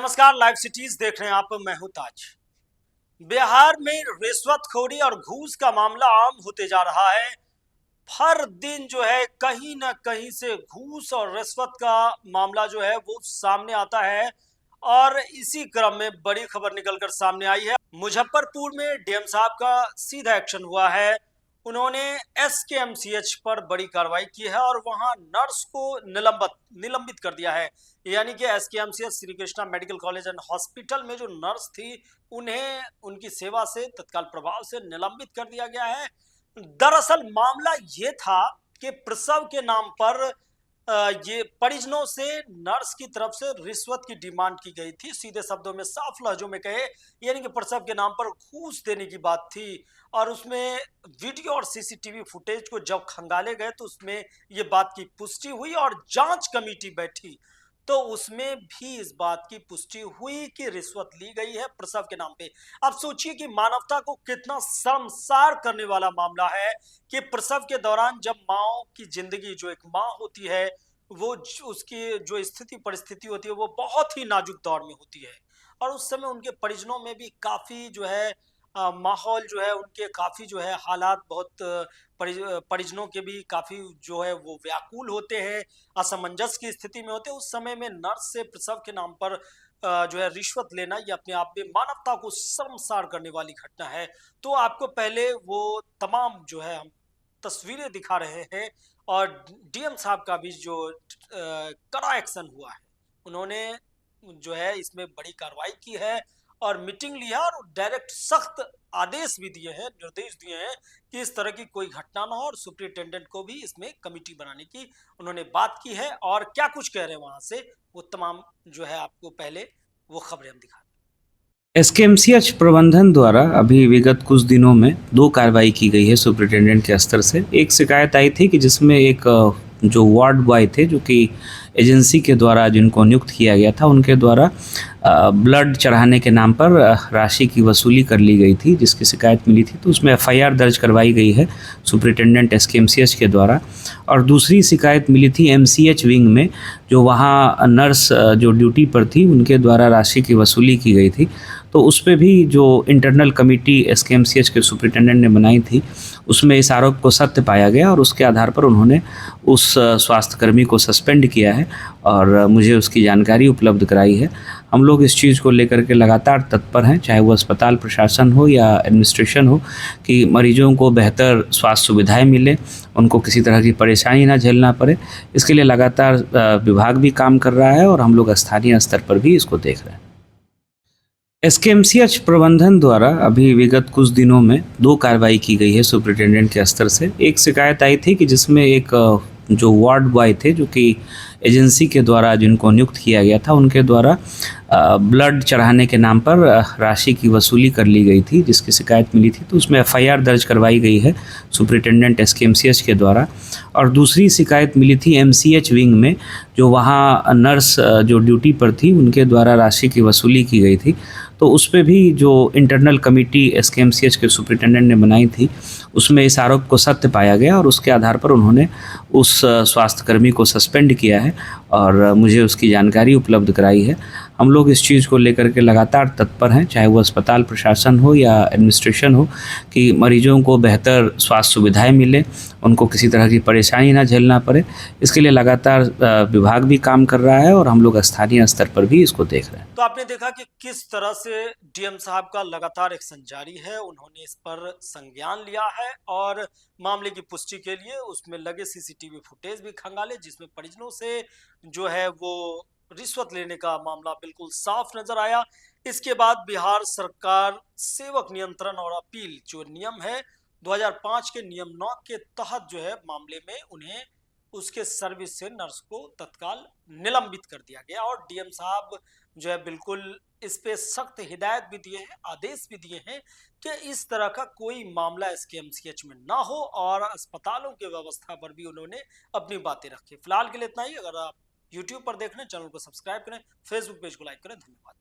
नमस्कार, live cities देख रहे हैं आप। मैं हूं ताज। बिहार में रिश्वतखोरी और घूस का मामला आम होते जा रहा है। हर दिन जो है कहीं ना कहीं से घूस और रिश्वत का मामला जो है वो सामने आता है और इसी क्रम में बड़ी खबर निकलकर सामने आई है। मुजफ्फरपुर में डीएम साहब का सीधा एक्शन हुआ है। उन्होंने एसकेएमसीएच पर बड़ी कार्रवाई की है और वहां नर्स को निलंबित कर दिया है। यानी कि SKMCH Shri Krishna medical college and hospital में जो नर्स थी उन्हें उनकी सेवा से तत्काल प्रभाव से निलंबित कर दिया गया है। दरअसल मामला ये था कि प्रसव के नाम पर ये परिजनों से नर्स की तरफ से रिश्वत की डिमांड की गई थी। सीधे शब्दों में साफ लहजों में कहे यानी कि प्रसव के नाम पर घूस देने की बात थी। और उसमें वीडियो और सीसीटीवी फुटेज को जब खंगाले गए तो उसमें ये बात की पुष्टि हुई और जांच कमेटी बैठी तो उसमें भी इस बात की पुष्टि हुई कि रिश्वत ली गई है प्रसव के नाम पे। अब सोचिए कि मानवता को कितना शर्मसार करने वाला मामला है कि प्रसव के दौरान जब माँ की जिंदगी, जो एक माँ होती है वो उसकी जो स्थिति परिस्थिति होती है वो बहुत ही नाजुक दौर में होती है और उस समय उनके परिजनों में भी काफी जो है माहौल जो है उनके काफी जो है हालात बहुत परिजनों के भी काफी जो है वो व्याकुल होते हैं, असमंजस की स्थिति में होते हैं। उस समय में नर्स से प्रसव के नाम पर जो है रिश्वत लेना ये अपने आप में मानवता को शर्मसार करने वाली घटना है। तो आपको पहले वो तमाम जो है हम तस्वीरें दिखा रहे हैं और डीएम साहब का भी जो कड़ा एक्शन हुआ है, उन्होंने जो है इसमें बड़ी कार्रवाई की है और मीटिंग लिया और डायरेक्ट सख्त आदेश भी दिए हैं, निर्देश दिए हैं कि इस तरह की कोई घटना ना हो और सुप्रिंटेंडेंट को भी इसमें कमेटी बनाने की उन्होंने बात की है। और क्या कुछ कह रहे हैं वहां से वो तमाम जो है आपको पहले वो खबरें हम दिखा। एसकेएमसीएच प्रबंधन द्वारा अभी विगत कुछ दिनों में 2 कार्रवाई की गई है सुप्रिंटेंडेंट के स्तर से। एक शिकायत आई थी कि जिसमें एक जो वार्ड बॉय थे जो कि एजेंसी के द्वारा जिनको नियुक्त किया गया था उनके द्वारा ब्लड चढ़ाने के नाम पर राशि की वसूली कर ली गई थी, जिसकी शिकायत मिली थी। तो उसमें एफआईआर दर्ज करवाई गई है सुप्रिंटेंडेंट एसकेएमसीएच के द्वारा। और दूसरी शिकायत मिली थी एमसीएच विंग में, जो वहाँ नर्स जो ड्यूटी पर थी उनके द्वारा राशि की वसूली की गई थी। तो उस पर भी जो इंटरनल कमेटी एसकेएमसीएच के सुप्रिंटेंडेंट ने बनाई थी उसमें इस आरोप को सत्य पाया गया और उसके आधार पर उन्होंने उस स्वास्थ्यकर्मी को सस्पेंड किया है और मुझे उसकी जानकारी उपलब्ध कराई है। हम लोग इस चीज़ को लेकर के लगातार तत्पर हैं, चाहे वो अस्पताल प्रशासन हो या एडमिनिस्ट्रेशन हो, कि मरीजों को बेहतर स्वास्थ्य सुविधाएं मिले, उनको किसी तरह की परेशानी ना झेलना पड़े। इसके लिए लगातार विभाग भी काम कर रहा है और हम लोग स्थानीय स्तर पर भी इसको देख रहे हैं। एसकेएमसीएच प्रबंधन द्वारा अभी विगत कुछ दिनों में 2 कार्रवाई की गई है सुप्रिंटेंडेंट के स्तर से। एक शिकायत आई थी कि जिसमें एक जो वार्ड बॉय थे जो कि एजेंसी के द्वारा जिनको नियुक्त किया गया था उनके द्वारा ब्लड चढ़ाने के नाम पर राशि की वसूली कर ली गई थी, जिसकी शिकायत मिली थी। तो उसमें एफआईआर दर्ज करवाई गई है सुप्रिंटेंडेंट एसकेएमसीएच के द्वारा। और दूसरी शिकायत मिली थी एमसीएच विंग में, जो वहाँ नर्स जो ड्यूटी पर थी उनके द्वारा राशि की वसूली की गई थी। तो उस पर भी जो इंटरनल कमेटी एसकेएमसीएच के सुप्रिंटेंडेंट ने बनाई थी उसमें इस आरोप को सत्य पाया गया और उसके आधार पर उन्होंने उस स्वास्थ्यकर्मी को सस्पेंड किया है और मुझे उसकी जानकारी उपलब्ध कराई है। हम लोग इस चीज़ को लेकर के लगातार तत्पर हैं, चाहे वो अस्पताल प्रशासन हो या एडमिनिस्ट्रेशन हो, कि मरीजों को बेहतर स्वास्थ्य सुविधाएं मिले, उनको किसी तरह की परेशानी ना झेलना पड़े। इसके लिए लगातार विभाग भी काम कर रहा है और हम लोग स्थानीय स्तर पर भी इसको देख रहे हैं। तो आपने देखा कि किस तरह से डीएम साहब का लगातार एक्शन जारी है। उन्होंने इस पर संज्ञान लिया है और मामले की पुष्टि के लिए उसमें लगे सीसीटीवी फुटेज भी खंगाले, जिसमें परिजनों से जो है वो रिश्वत लेने का मामला बिल्कुल साफ नजर आया। इसके बाद बिहार सरकार सेवक नियंत्रण और अपील जो नियम है 2005 के नियम 9 के तहत जो है मामले में उन्हें उसके सर्विस से नर्स को तत्काल निलंबित कर दिया गया और डीएम साहब जो है बिल्कुल इस पे सख्त हिदायत भी दिए हैं, आदेश भी दिए हैं कि इस तरह का कोई मामला एसकेएमसीएच में ना हो और अस्पतालों की व्यवस्था पर भी उन्होंने अपनी बातें रखी। फिलहाल के लिए इतना ही। अगर आप यूट्यूब पर देख रहे हैं चैनल को सब्सक्राइब करें, फेसबुक पेज को लाइक करें। धन्यवाद।